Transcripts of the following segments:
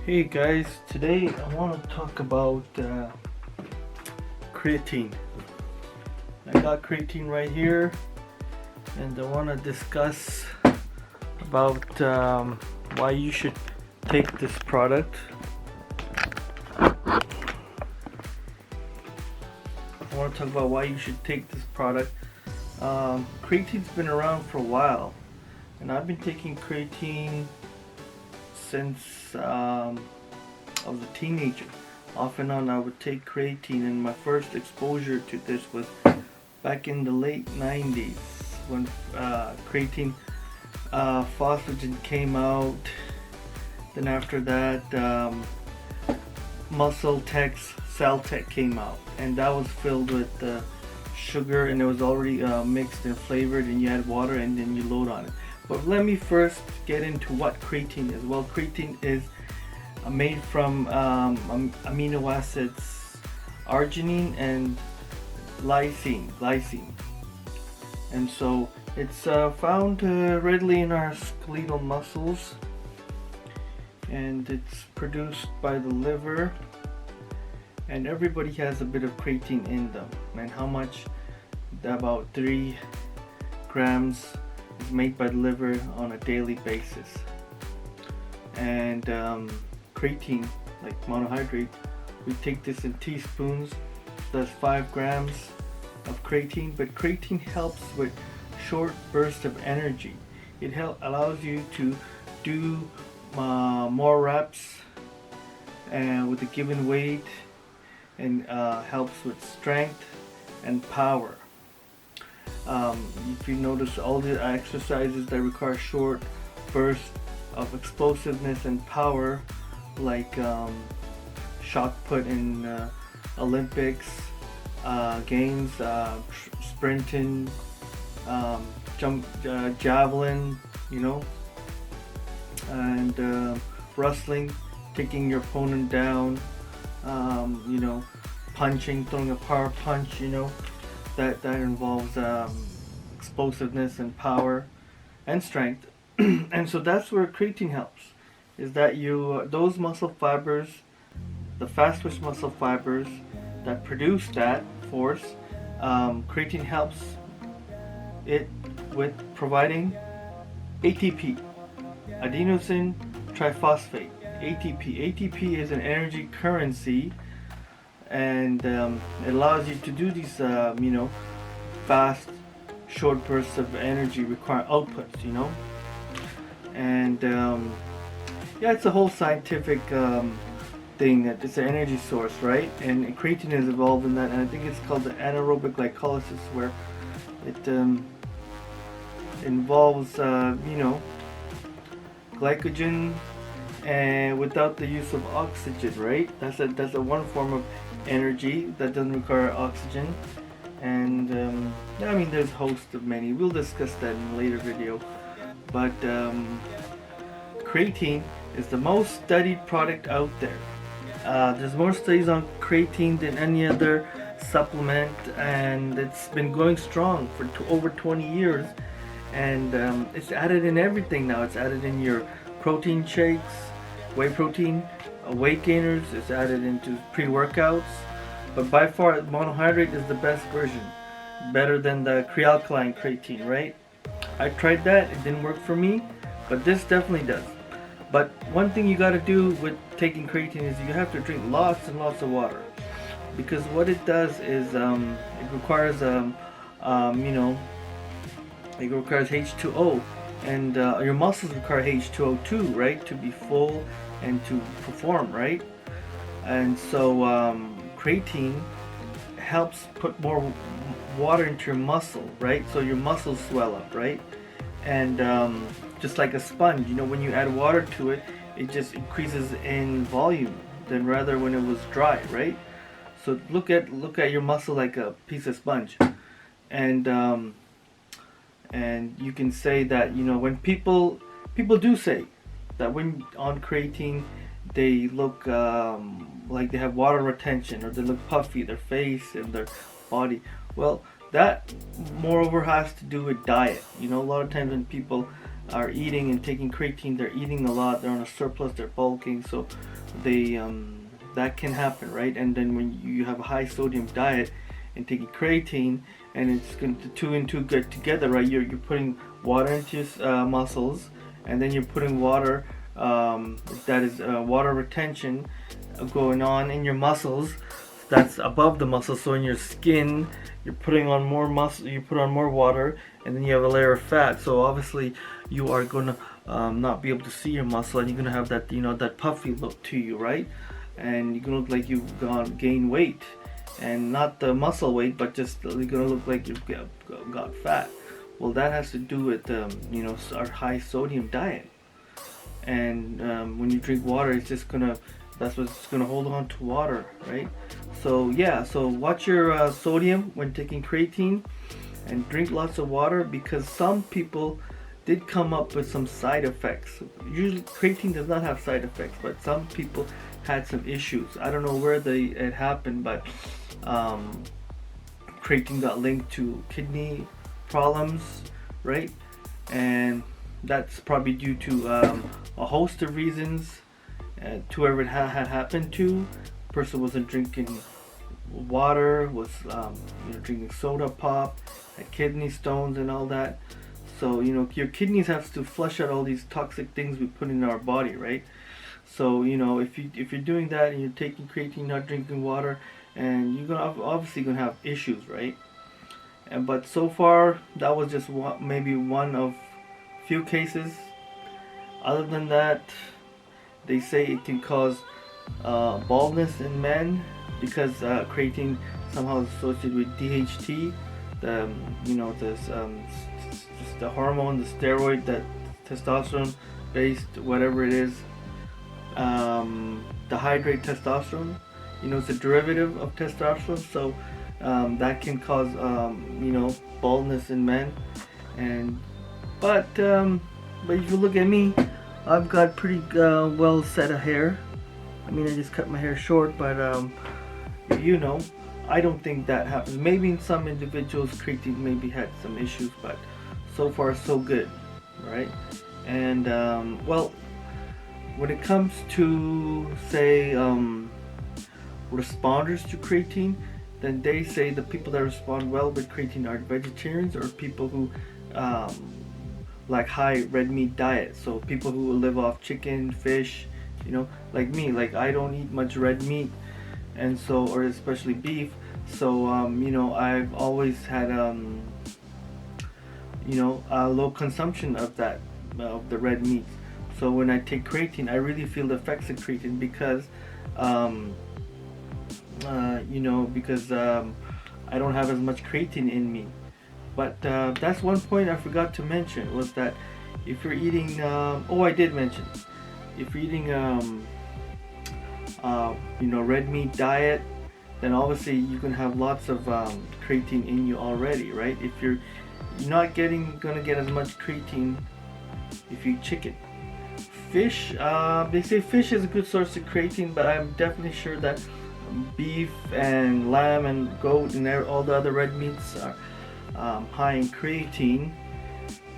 Hey guys, today I want to talk about creatine. I got creatine right here, and I want to discuss about why you should take this product. I want to talk about why you should take this product. Creatine's been around for a while, and I've been taking creatine since I was a teenager. Off and on I would take creatine, and my first exposure to this was back in the late 90s when creatine phosphagen came out. Then after that Muscle Tech's Cell Tech came out, and that was filled with sugar, and it was already mixed and flavored, and you add water and then you load on it. But let me first get into what creatine is. Well, creatine is made from amino acids arginine and lysine. And so it's found readily in our skeletal muscles, and it's produced by the liver, and everybody has a bit of creatine in them. And how much? About 3 grams is made by the liver on a daily basis. And creatine, like monohydrate, we take this in teaspoons. That's 5 grams of creatine. But creatine helps with short bursts of energy. It allows you to do more reps with a given weight, and helps with strength and power. If you notice, all the exercises that require short bursts of explosiveness and power, like shot put in Olympics, games, sprinting, jump, javelin, and wrestling, taking your opponent down, punching, throwing a power punch, that involves explosiveness and power and strength. And so that's where creatine helps, is that those muscle fibers, the fast twitch muscle fibers that produce that force, creatine helps it with providing ATP, adenosine triphosphate. ATP is an energy currency, and it allows you to do these fast short bursts of energy, require outputs, and it's a whole scientific thing, that it's an energy source, right? And creatine is involved in that, and I think it's called the anaerobic glycolysis, where it involves glycogen and without the use of oxygen, right? That's a one form of energy that doesn't require oxygen. And there's a host of many. We'll discuss that in a later video. But creatine is the most studied product out there. There's more studies on creatine than any other supplement, and it's been going strong for over 20 years. And it's added in everything now. It's added in your protein shakes, whey protein, weight gainers. It's added into pre-workouts. But by far, monohydrate is the best version, better than the crealkaline creatine, right? I tried that, it didn't work for me, but this definitely does. But one thing you got to do with taking creatine is you have to drink lots and lots of water, because what it does is it requires H2O, and your muscles require H2O too, right, to be full and to perform, right? And so creatine helps put more water into your muscle, right? So your muscles swell up, right? And just like a sponge, when you add water to it, it just increases in volume than rather when it was dry, right? So look at your muscle like a piece of sponge, and you can say that when people do say that when on creatine, they look like they have water retention, or they look puffy, their face and their body. Well, that moreover has to do with diet. A lot of times when people are eating and taking creatine, they're eating a lot, they're on a surplus, they're bulking, so they that can happen, right? And then when you have a high sodium diet and taking creatine, and it's going to two and two get together, right? You're putting water into your muscles, and then you're putting water, that is water retention going on in your muscles. That's above the muscle. So in your skin, you're putting on more muscle, you put on more water, and then you have a layer of fat. So obviously, you are gonna not be able to see your muscle, and you're gonna have that, that puffy look to you, right? And you're gonna look like you've gained weight, and not the muscle weight, but just you're gonna look like you've got fat. Well, that has to do with our high sodium diet. And when you drink water, it's just gonna, that's what's gonna hold on to water, right? So yeah, so watch your sodium when taking creatine, and drink lots of water, because some people did come up with some side effects. Usually creatine does not have side effects, but some people had some issues. I don't know where it happened, but creatine got linked to kidney problems, right? And that's probably due to a host of reasons. To whoever it had happened to, person wasn't drinking water, was drinking soda pop, had kidney stones and all that. So your kidneys have to flush out all these toxic things we put in our body, right? So if you're doing that and you're taking creatine, not drinking water, and you're obviously gonna have issues, right? But so far that was just maybe one of few cases. Other than that, they say it can cause baldness in men, because creatine somehow is associated with DHT, the hormone, the steroid, that testosterone based, whatever it is, the hydrate testosterone. It's a derivative of testosterone, so that can cause baldness in men. But if you look at me, I've got pretty well set of hair. I mean, I just cut my hair short, but I don't think that happens. Maybe in some individuals, creatine maybe had some issues, but so far so good, right? And well, when it comes to say responders to creatine, then they say the people that respond well with creatine are vegetarians, or people who like high red meat diet. So people who live off chicken, fish, like me. Like I don't eat much red meat, and so, or especially beef. So I've always had a low consumption of that, of the red meat. So when I take creatine, I really feel the effects of creatine, because I don't have as much creatine in me. But that's one point I forgot to mention, was that if you're eating, I did mention, if you're eating red meat diet, then obviously you can have lots of creatine in you already, right? If you're not gonna get as much creatine if you eat chicken. Fish, they say fish is a good source of creatine, but I'm definitely sure that beef and lamb and goat and all the other red meats are high in creatine.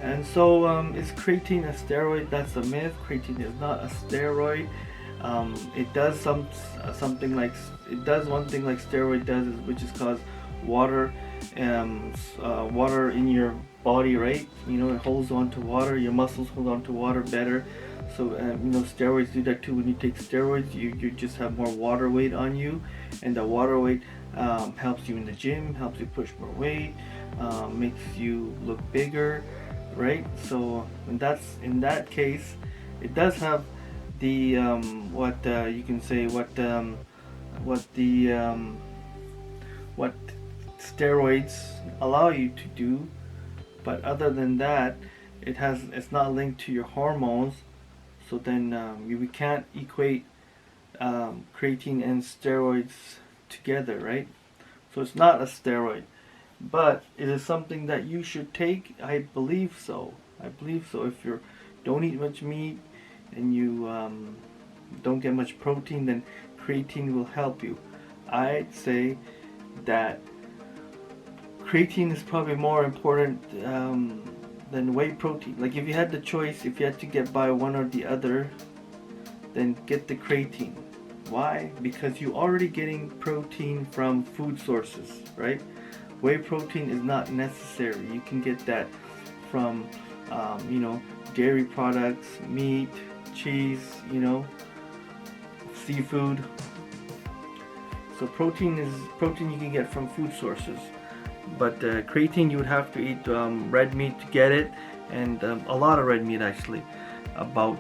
And so is creatine a steroid? That's a myth. Creatine is not a steroid. It does something like one thing like steroid does, which is cause water in your body, right? It holds on to water. Your muscles hold on to water better. So steroids do that too. When you take steroids, you just have more water weight on you, and the water weight helps you in the gym, helps you push more weight, makes you look bigger, right? So in that case, it does have the what steroids allow you to do. But other than that, it's not linked to your hormones. So then we can't equate creatine and steroids together, right? So it's not a steroid, but it is something that you should take. I believe so. If you don't eat much meat and you don't get much protein, then creatine will help you. I'd say that creatine is probably more important than whey protein. Like if you had the choice, if you had to get by one or the other, then get the creatine. Why? Because you're already getting protein from food sources, right? Whey protein is not necessary. You can get that from, you know, dairy products, meat, cheese, you know, seafood. So protein you can get from food sources, but creatine you would have to eat red meat to get it, and a lot of red meat actually. About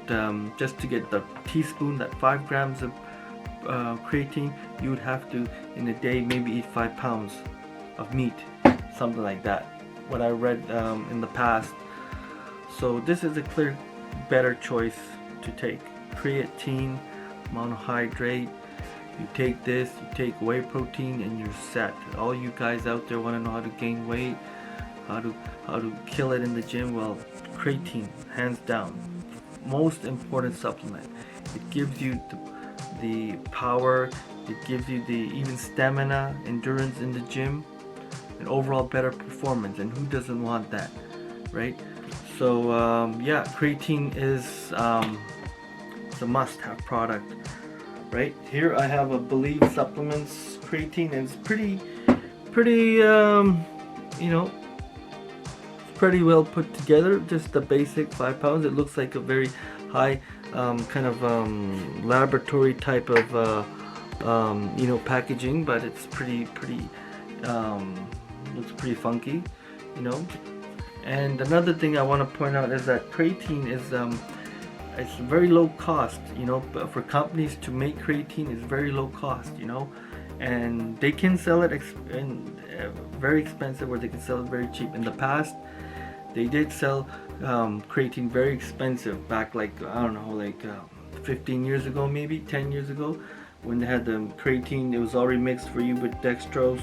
just to get the teaspoon, that 5 grams of creatine, you would have to in a day maybe eat 5 pounds of meat, something like that. What I read in the past. So this is a clear better choice to take. Creatine monohydrate. You take this, you take whey protein, and you're set. All you guys out there want to know how to gain weight, how to kill it in the gym. Well, creatine, hands down, most important supplement. It gives you the power. It gives you the even stamina, endurance in the gym, and overall better performance. And who doesn't want that, right? So yeah, creatine is it's a must-have product. Right here I have a Believe Supplements creatine, and it's pretty you know, pretty well put together. Just the basic 5 pounds. It looks like a very high kind of laboratory type of you know, packaging, but it's pretty looks pretty funky, you know. And another thing I want to point out is that creatine is it's very low cost, you know. But for companies to make creatine is very low cost, you know, and they can sell it very expensive, or they can sell it very cheap. In the past, they did sell creatine very expensive back, like I don't know, like 15 years ago, maybe 10 years ago, when they had the creatine. It was already mixed for you with dextrose,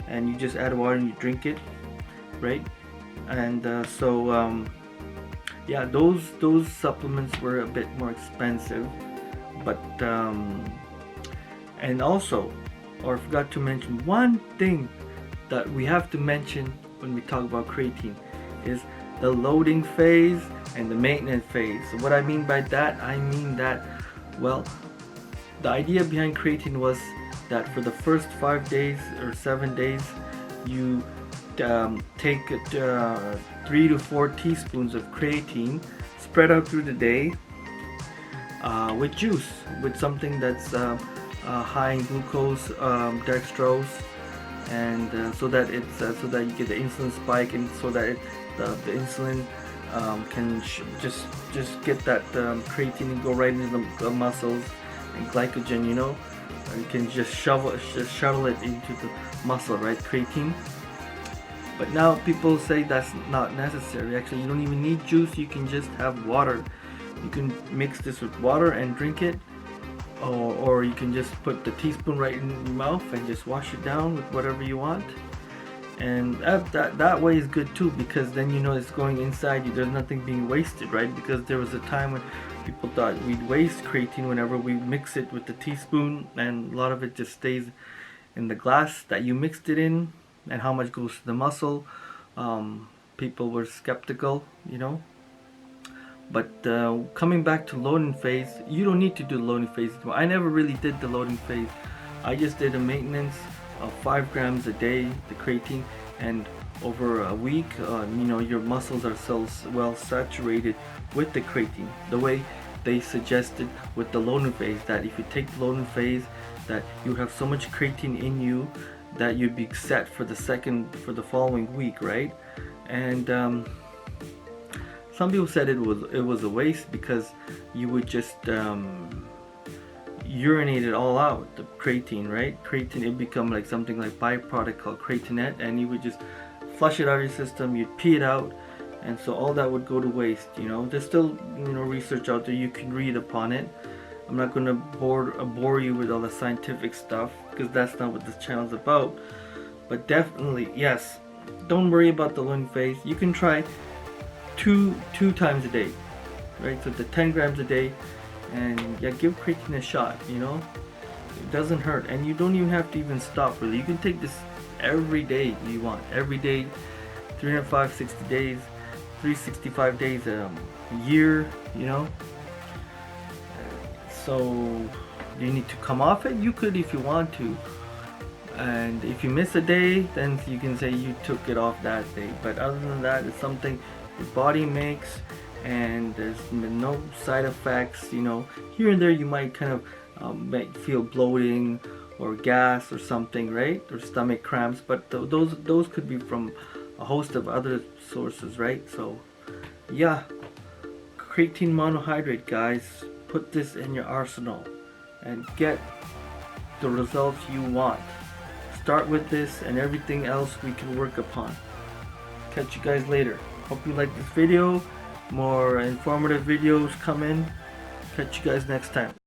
and you just add water and you drink it, right? And yeah, those supplements were a bit more expensive, but and also, or I forgot to mention one thing that we have to mention when we talk about creatine is the loading phase and the maintenance phase. So what I mean by that, I mean that, well, the idea behind creatine was that for the first 5 days or 7 days, you take 3 to 4 teaspoons of creatine, spread out through the day with juice, with something that's high in glucose, dextrose, and so that it's so that you get the insulin spike, and so that the insulin can just get that creatine and go right into the muscles, and glycogen, you know, you can just shuttle it into the muscle, right? Creatine. But now people say that's not necessary. Actually, you don't even need juice. You can just have water. You can mix this with water and drink it, or you can just put the teaspoon right in your mouth and just wash it down with whatever you want. And that way is good too, because then you know it's going inside you. There's nothing being wasted, right? Because there was a time when people thought we'd waste creatine whenever we mix it with the teaspoon, and a lot of it just stays in the glass that you mixed it in, and how much goes to the muscle. People were skeptical, you know. But coming back to loading phase, you don't need to do the loading phase anymore. I never really did the loading phase. I just did a maintenance of 5 grams a day, the creatine, and over a week, you know, your muscles are so well saturated with the creatine. The way they suggested with the loading phase, that if you take the loading phase, that you have so much creatine in you that you'd be set for the following week, right? And some people said it was a waste, because you would just urinate it all out, the creatine, right? Creatine, it become like something like byproduct called creatinate, and you would just flush it out of your system, you'd pee it out, and so all that would go to waste, you know. There's still, you know, research out there, you can read upon it. I'm not going to bore you with all the scientific stuff, because that's not what this channel's about. But definitely, yes, don't worry about the loading phase. You can try two times a day, right? So the 10 grams a day, and yeah, give creatine a shot, you know. It doesn't hurt, and you don't even have to even stop really. You can take this every day you want, every day, 360 days. 365 days a year, you know. So do you need to come off it? You could if you want to. And if you miss a day, then you can say you took it off that day. But other than that, it's something your body makes, and there's no side effects. You know, here and there you might kind of might feel bloating or gas or something, right? Or stomach cramps. But those could be from a host of other sources, right? So yeah, creatine monohydrate, guys. Put this in your arsenal and get the results you want. Start with this, and everything else we can work upon. Catch you guys later. Hope you like this video. More informative videos come in. Catch you guys next time.